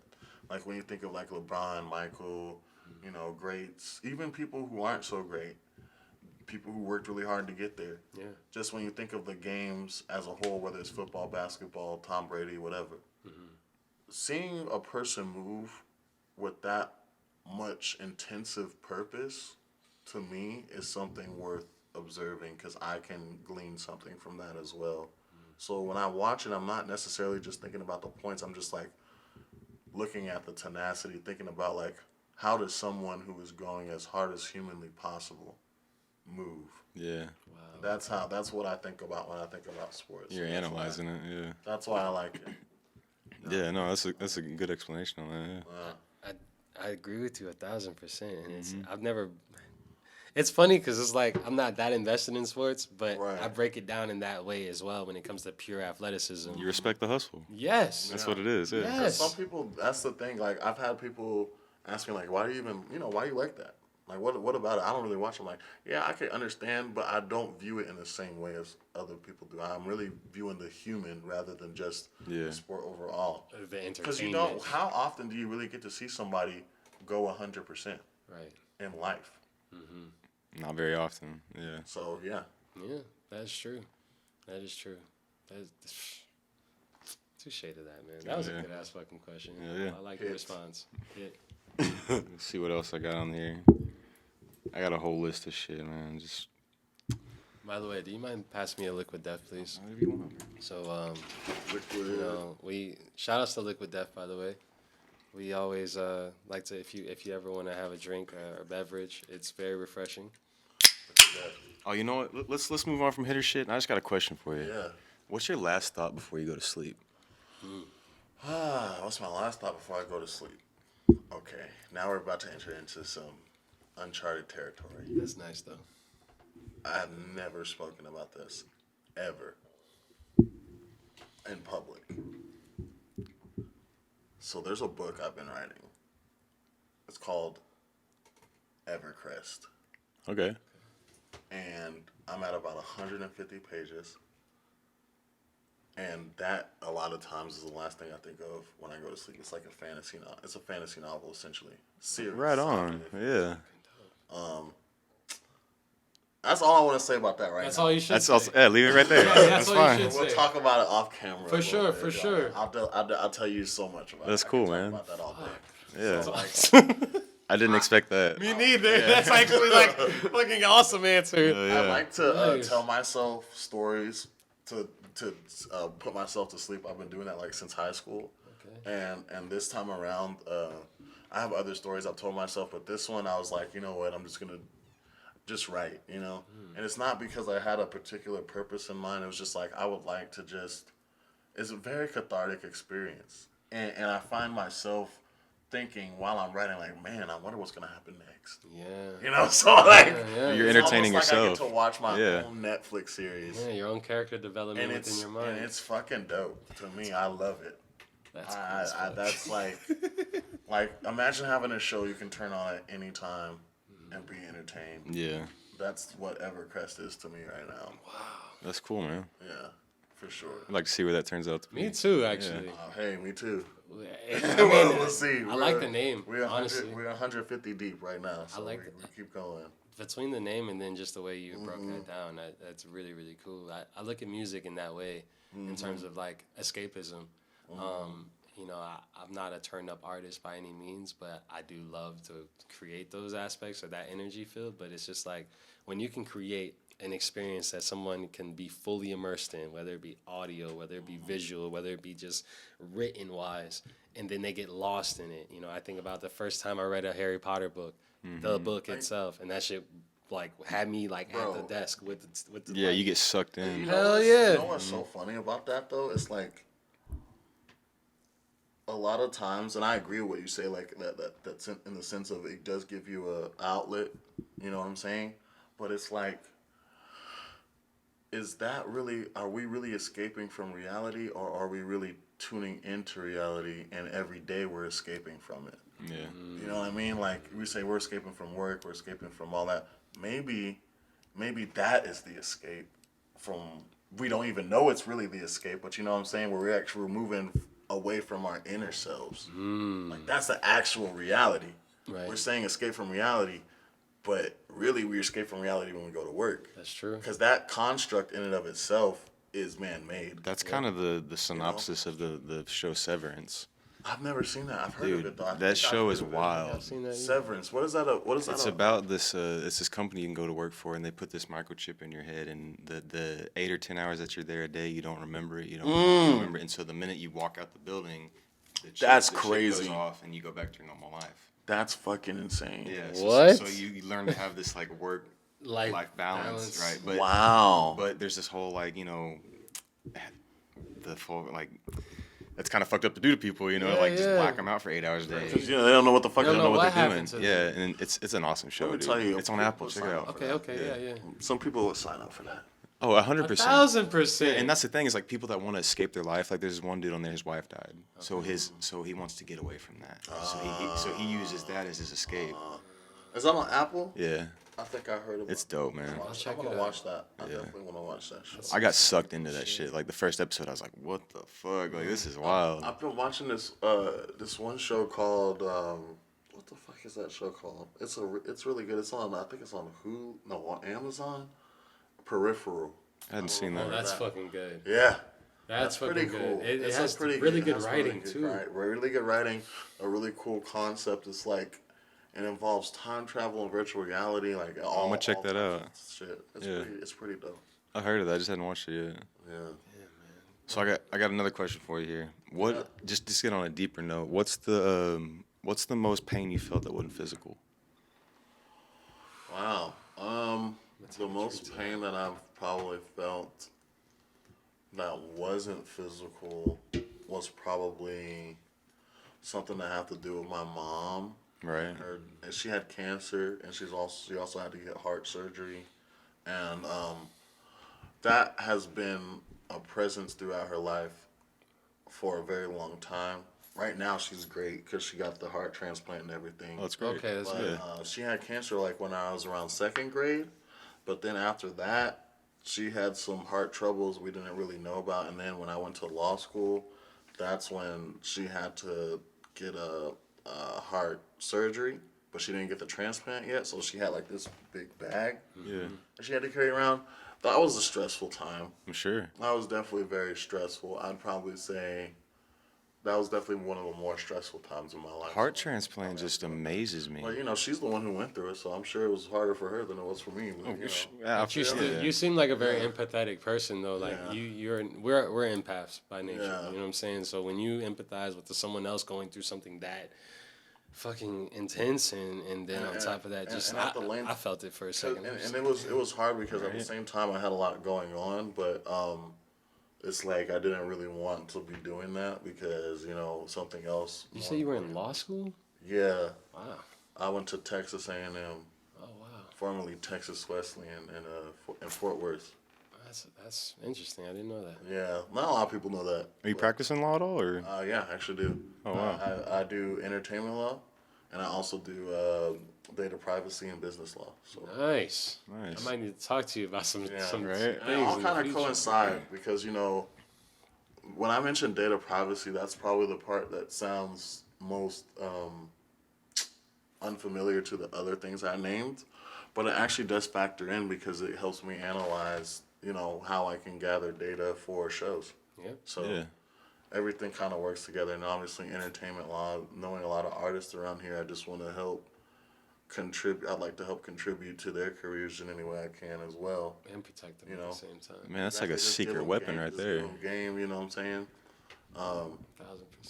Like when you think of like LeBron, Michael, greats, even people who aren't so great, people who worked really hard to get there. Yeah. Just when you think of the games as a whole, whether it's football, basketball, Tom Brady, whatever, seeing a person move with that much intensive purpose, to me, is something worth observing because I can glean something from that as well. So when I watch it, I'm not necessarily just thinking about the points. I'm just like looking at the tenacity, thinking about like, how does someone who is going as hard as humanly possible move? Yeah. Wow. That's what I think about when I think about sports. You're analyzing it, yeah. That's why I like it. Yeah, no, that's a good explanation on that, yeah. I agree with you 1,000%. And I've never. It's funny because it's like I'm not that invested in sports, but Right. I break it down in that way as well when it comes to pure athleticism. You respect the hustle. Yes. That's what it is, yeah. Yes. Some people, that's the thing. Like I've had people ask me like, why do you even, why you like that? Like what about it? I don't really watch. I'm like, yeah, I can understand, but I don't view it in the same way as other people do. I'm really viewing the human rather than just the sport overall. The entertainment. Because how often do you really get to see somebody go 100% Right. in life? Not very often, yeah. So yeah. Yeah, that's true. That is true. That's touche to that, man. That was a good ass fucking question. Yeah. I like your response. Hit. Let's see what else I got on here. I got a whole list of shit, man. Just By the way, do you mind passing me a Liquid Death, please? whatever you want. So, Liquid. we shout outs to Liquid Death, by the way. We always like to, if you ever want to have a drink or beverage, it's very refreshing. Oh, you know what? Let's move on from hitter shit. I just got a question for you. Yeah. What's your last thought before you go to sleep? What's my last thought before I go to sleep? Okay, now we're about to enter into some uncharted territory. That's nice, though. I have never spoken about this, ever, in public. So there's a book I've been writing. It's called Evercrest. Okay. And I'm at about 150 pages. And that, a lot of times, is the last thing I think of when I go to sleep. It's like a fantasy novel. It's a fantasy novel, essentially. Series. Right on. Yeah. That's all I want to say about that That's now. all you should That's say. also, yeah, leave it right there. That's That's all you fine. should say. We'll talk about it off camera. For sure, for sure. I'll tell you so much about it. That's I cool, can talk man. about that all day. Yeah. So, like, I didn't expect that. Me neither. That's actually like fucking awesome answer. Yeah. I like to Nice. tell myself stories to put myself to sleep. I've been doing that like since high school. Okay. And this time around, I have other stories I've told myself, but this one I was like, you know what, I'm just gonna just write, And it's not because I had a particular purpose in mind. It was just like I would like to just. It's a very cathartic experience, and I find myself thinking while I'm writing, like, man, I wonder what's gonna happen next. Yeah. So like, Yeah. You're it's entertaining almost like yourself. I get to watch my Yeah. own Netflix series. Yeah, your own character development And within your mind. and it's fucking dope to me. I love it. That's cool as fuck. That's like imagine having a show you can turn on at any time and be entertained. Yeah. That's what Evercrest is to me right now. That's cool, man. Yeah, for sure. I'd like to see where that turns out to be. Me too, actually. Hey, me too. I mean, Let's see. I like the name, We're honestly. We're 150 deep right now, so like we keep going. Between the name and then just the way you broke that down, that's really, really cool. I look at music in that way, in terms of like escapism. You know, I'm not a turned up artist by any means, but I do love to create those aspects or that energy field. But it's just like when you can create an experience that someone can be fully immersed in, whether it be audio, whether it be visual, whether it be just written wise, and then they get lost in it. You know, I think about the first time I read a Harry Potter book, the book itself, and that shit like had me like at the desk with the Yeah, like, you get sucked in. Hell yeah. You know what's so funny about that though? It's like a lot of times, and I agree with what you say, like that's in the sense of it does give you a outlet. You know what I'm saying? But it's like, is that really? Are we really escaping from reality, or are we really tuning into reality? And every day we're escaping from it. Yeah. You know what I mean? Like we say, we're escaping from work, we're escaping from all that. Maybe that is the escape from. We don't even know it's really the escape, but you know what I'm saying? Where we're actually moving away from our inner selves. Like that's the actual reality. Right. We're saying escape from reality, but really we escape from reality when we go to work. That's true. Because that construct in and of itself is man-made. That's kind of the synopsis of the show Severance. I've never seen that. I've heard Dude, of it though. that show is wild. I've seen that. Severance. What is that? It's about this. It's this company you can go to work for, and they put this microchip in your head, and the 8 or 10 hours that you're there a day, you don't remember it. You don't remember it, and so the minute you walk out the building, the chip crazy. goes off, and you go back to your normal life. That's fucking insane. Yeah. What? So you learn to have this like work Life balance, right? But, Wow. But there's this whole like the full like. That's kind of fucked up to do to people, just black them out for 8 hours a day. Because, they don't know what the fuck They they don't don't know know what they're happened doing. to Yeah, and it's an awesome show, Let me dude. tell you, It's on people Apple. Check it sign out. up Okay, yeah. Some people would sign up for that. Oh, 100%. 1,000%. And that's the thing is like people that want to escape their life. Like there's this one dude on there, his wife died, so he wants to get away from that. So he uses that as his escape. Is that on Apple? Yeah, I think I heard about it. it's dope, man. I'm going to watch that. I definitely want to watch that show. I got sucked into that shit. Like the first episode, I was like, "What the fuck? Like this is wild." I've been watching this one show called what the fuck is that show called? It's really good. It's on, I think it's on on Amazon. Peripheral. I hadn't seen that. That's fucking good. Yeah. That's pretty fucking cool. good. It It's has pretty really it good has writing too. Really good writing. A really cool concept. It's like it involves time travel and virtual reality. Like I'm gonna check that types out. of Shit. Yeah. It's pretty dope. I heard of that. I just hadn't watched it yet. Yeah. So I got another question for you here. What just to get on a deeper note? What's the most pain you felt that wasn't physical? Wow. The most pain that I've probably felt that wasn't physical was probably something that had to do with my mom. Right. And she had cancer, and she also had to get heart surgery, and that has been a presence throughout her life for a very long time. Right now, she's great because she got the heart transplant and everything. Oh, that's great. Okay, that's But good. she had cancer like when I was around second grade, but then after that, she had some heart troubles we didn't really know about. And then when I went to law school, that's when she had to get a heart surgery, but she didn't get the transplant yet. So she had like this big bag Yeah, that she had to carry around. That was a stressful time. I'm sure. That was definitely very stressful. I'd probably say that was definitely one of the more stressful times in my life. Heart transplant just amazes me. Well, she's the one who went through it, so I'm sure it was harder for her than it was for me. But, But you seem like a very empathetic person though. Like we're empaths by nature. Yeah. You know what I'm saying? So when you empathize with someone else going through something that fucking intense and then on top of that, I felt it for a second. And it was hard because at the same time I had a lot going on, but it's like I didn't really want to be doing that because something else. You say you were in law school? Yeah. Wow. I went to Texas A&M. Oh wow. Formerly Texas Wesleyan in Fort Worth. That's interesting. I didn't know that. Yeah, not a lot of people know that. Are you practicing law at all, or? Yeah, I actually do. Oh wow. I do entertainment law, and I also do data privacy and business law. So Nice. Nice. I might need to talk to you about some Right. things. and they all in the kind of future. coincide because when I mention data privacy, that's probably the part that sounds most unfamiliar to the other things I named, but it actually does factor in because it helps me analyze, how I can gather data for shows. Yeah. So Yeah. everything kind of works together, and obviously entertainment law, knowing a lot of artists around here, I just want to help contribute. I'd like to help contribute to their careers in any way I can as well. And protect them at the same time. Man, that's like a Just give secret them weapon game, right just there. give them game, you know what I'm saying? 1000%.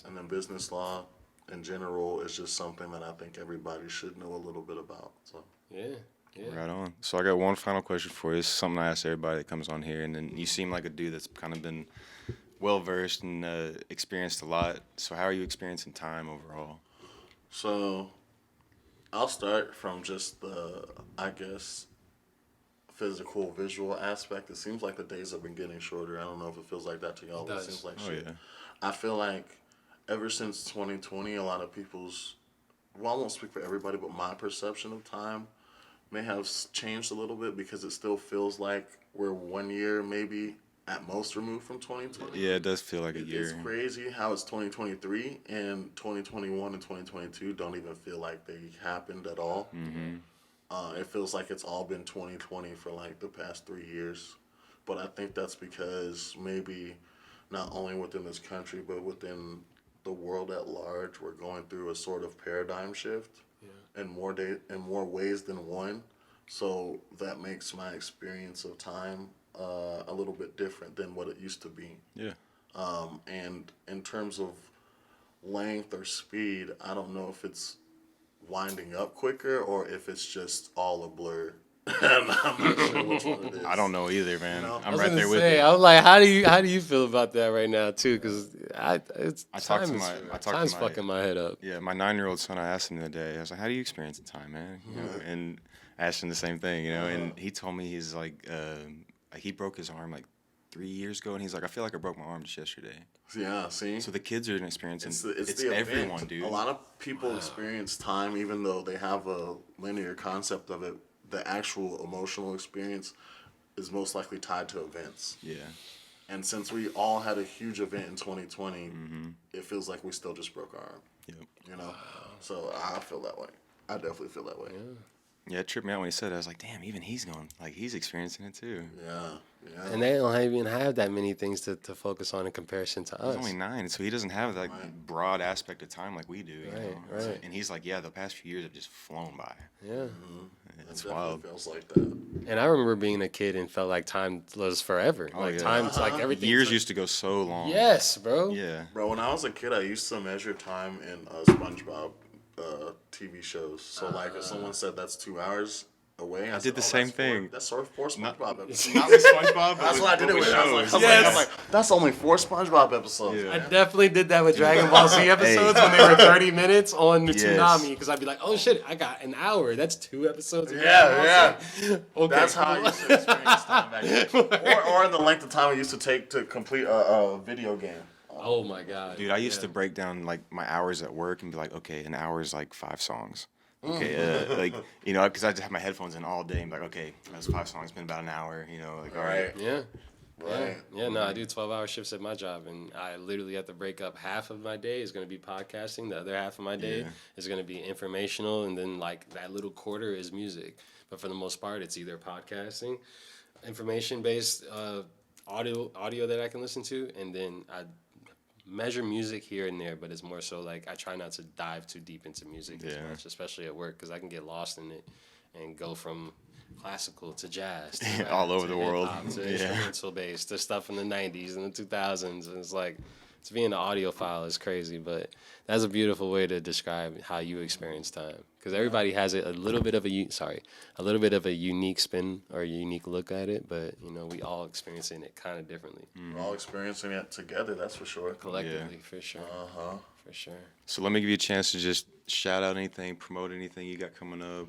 And then business law in general is just something that I think everybody should know a little bit about. So Yeah. Yeah. Right on. So I got one final question for you. It's something I ask everybody that comes on here, and then you seem like a dude that's kind of been well versed and experienced a lot. So how are you experiencing time overall? So I'll start from just the, I guess, physical, visual aspect. It seems like the days have been getting shorter. I don't know if it feels like that to y'all, but it seems like shit. Yeah. I feel like ever since 2020, a lot of well, I won't speak for everybody, but my perception of time may have changed a little bit because it still feels like we're 1 year maybe at most removed from 2020. Yeah, it does feel like a year. It's crazy how it's 2023 and 2021 and 2022 don't even feel like they happened at all. Mm-hmm. It feels like it's all been 2020 for like the past 3 years. But I think that's because maybe not only within this country, but within the world at large, we're going through a sort of paradigm shift in more ways than one. So that makes my experience of time a little bit different than what it used to be. Yeah. And in terms of length or speed, I don't know if it's winding up quicker or if it's just all a blur. I'm not sure which one it is. I don't know either, man. You know? I'm right there with you. I was like, how do you feel about that right now too? Because time's fucking my head up. Yeah, my 9-year-old son, I asked him the other day, I was like, how do you experience the time, man? And I asked him the same thing, and he told me he's like he broke his arm like 3 years ago, and he's like, I feel like I broke my arm just yesterday. Yeah, see? So the kids are experiencing It's everyone, event. dude. A lot of people experience time even though they have a linear concept of it. The actual emotional experience is most likely tied to events. Yeah. And since we all had a huge event in 2020, it feels like we still just broke our arm. Yep. So I feel that way. I definitely feel that way. Yeah, it tripped me out when he said it. I was like, damn, even he's going, like, he's experiencing it too. Yeah. And they don't even have that many things to focus on in comparison to us. He's only 9, so he doesn't have that broad aspect of time like we do. You know? Right. And he's like, yeah, the past few years have just flown by. Yeah. It wild. definitely feels like that. And I remember being a kid and felt like time was forever. Time's like everything. Years used to go so long. Yes, bro. Yeah. Bro, when I was a kid, I used to measure time in SpongeBob TV shows. So, like, if someone said that's 2 hours away, I did the same thing. That's sort of 4 SpongeBob episodes. Not with SpongeBob, but That's what I did it with. I was Yes. like, that's only 4 SpongeBob episodes. Yeah. I definitely did that with Dragon Ball Z episodes when they were 30 minutes on Yes. Toonami because I'd be like, oh shit, I got an hour. That's 2 episodes. Of Yeah, Dragon Ball Z. Okay, That's how I cool. used to experience time back then. Or the length of time it used to take to complete a video game. Oh my god, Dude, I used to break down like my hours at work and be like, okay, an hour is like 5 songs. Okay, because I just have my headphones in all day and be like, okay, that's 5 songs, been about an hour, like, all right. Yeah. Right. Yeah, no, I do 12-hour shifts at my job, and I literally have to break up half of my day is going to be podcasting. The other half of my day is going to be informational, and then, like, that little quarter is music. But for the most part, it's either podcasting, information-based audio that I can listen to, and then I measure music here and there, but it's more so, like, I try not to dive too deep into music as much, especially at work, because I can get lost in it and go from classical to jazz to rap, all over to the world. hip-hop, to instrumental bass, to stuff in the 90s and the 2000s, and it's like, to be an audiophile is crazy, but that's a beautiful way to describe how you experience time, because everybody has a little bit of a unique spin or a unique look at it, but we all experiencing it kind of differently. We're all experiencing it together, that's for sure. Collectively, for sure. For sure. So let me give you a chance to just shout out anything, promote anything you got coming up.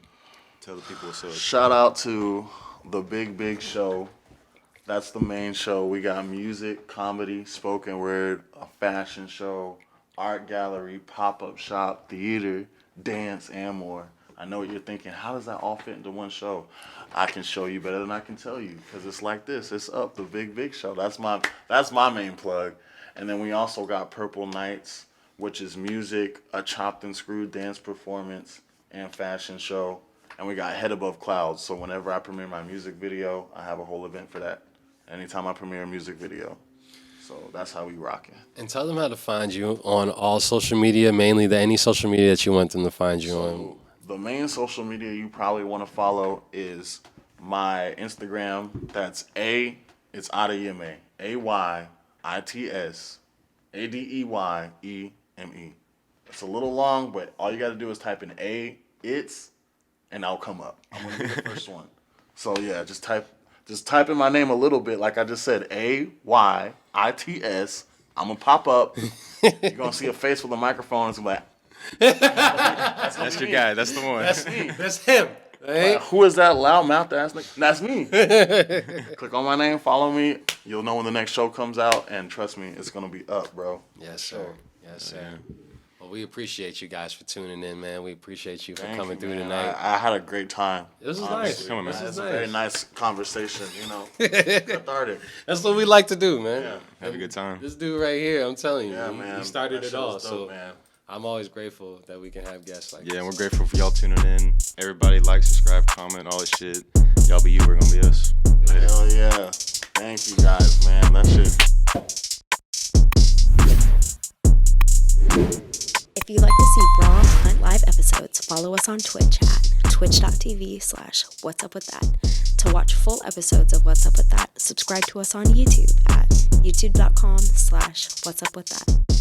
Tell the people what's up. Shout out to the Big Show. That's the main show. We got music, comedy, spoken word, a fashion show, art gallery, pop-up shop, theater, dance, and more. I know what you're thinking. How does that all fit into one show? I can show you better than I can tell you, because it's like this. It's up, the Big Show. That's my main plug. And then we also got Purple Nights, which is music, a chopped and screwed dance performance, and fashion show. And we got Head Above Clouds. So whenever I premiere my music video, I have a whole event for that. Anytime I premiere a music video. So that's how we rocking. And tell them how to find you on all social media, mainly any social media that you want them to find you on. The main social media you probably want to follow is my Instagram. That's it's Adeyeme. AYITS It's a little long, but all you got to do is type in and I'll come up. I'm going to be the first one. So yeah, just type in my name a little bit, like I just said, AYITS. I'm going to pop up. You're going to see a face with a microphone. It's like, that's your guy. That's the one. That's me. That's him. Hey. Who is that loudmouth ass nigga? That's me. Click on my name, follow me. You'll know when the next show comes out, and trust me, it's gonna be up, bro. Yes, sir. Yes, sir. Well, we appreciate you guys for tuning in, man. We appreciate you for coming through tonight. I had a great time. This was nice. Come on, man. It's a very nice conversation, cathartic. That's what we like to do, man. Yeah. Have a good time. This dude right here, I'm telling you, man. he started That it all. show's dope, So man. I'm always grateful that we can have guests like this. Yeah, and we're grateful for y'all tuning in. Everybody like, subscribe, comment, all that shit. Y'all be you, we're gonna be us. Later. Hell yeah. Thank you guys, man. That shit. If you'd like to see raw Hunt live episodes, follow us on Twitch at twitch.tv/whatsupwithdhat. To watch full episodes of What's Up With That, subscribe to us on YouTube at youtube.com/whatsupwithdhat.